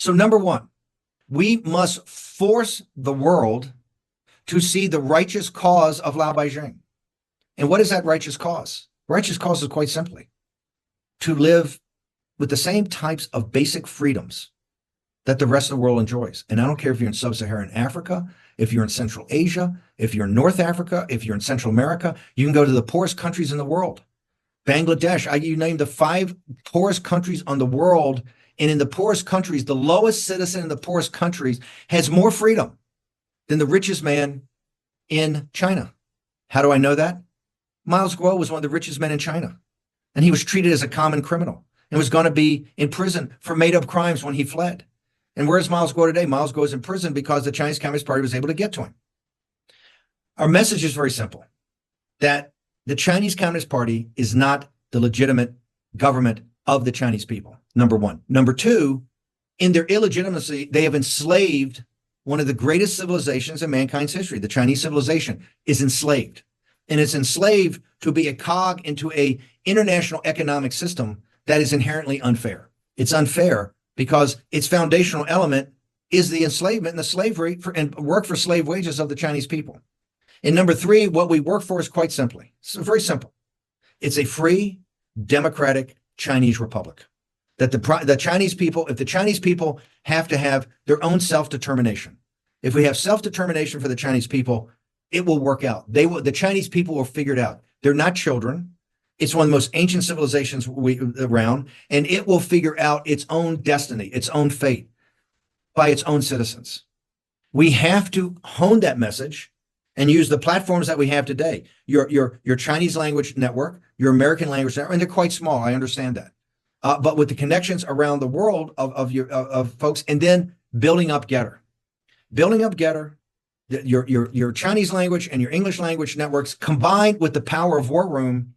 So number one, we must force the world to see the righteous cause of Lao Beijing. And what is that righteous cause? Righteous cause is quite simply to live with the same types of basic freedoms that the rest of the world enjoys. And I don't care if you're in sub-Saharan Africa, if you're in Central Asia, if you're in North Africa, if you're in Central America, you can go to the poorest countries in the world. Bangladesh, you name the 5 poorest countries on the world, and in the poorest countries, the lowest citizen in the poorest countries has more freedom than the richest man in China. How do I know that? Miles Guo was one of the richest men in China, and he was treated as a common criminal and was going to be in prison for made-up crimes when he fled. And where's Miles Guo today? Miles Guo is in prison because the Chinese Communist Party was able to get to him. Our message is very simple, that the Chinese Communist Party is not the legitimate government of the Chinese people, number one. Number two, in their illegitimacy, they have enslaved one of the greatest civilizations in mankind's history. The Chinese civilization is enslaved, and it's enslaved to be a cog into an international economic system that is inherently unfair. It's unfair because its foundational element is the enslavement and the slavery and work for slave wages of the Chinese people. And number three, what we work for is quite simply, it's very simple. It's a free, democratic Chinese republic. That the Chinese people, if the Chinese people have to have their own self-determination, if we have self-determination for the Chinese people, it will work out. The Chinese people will figure it out. They're not children. It's one of the most ancient civilizations around, and it will figure out its own destiny, its own fate by its own citizens. We have to hone that message and use the platforms that we have today. Your Chinese language network, your American language network, and they're quite small. I understand that. But with the connections around the world of folks, and then building up Getter, your Chinese language and your English language networks combined with the power of War Room.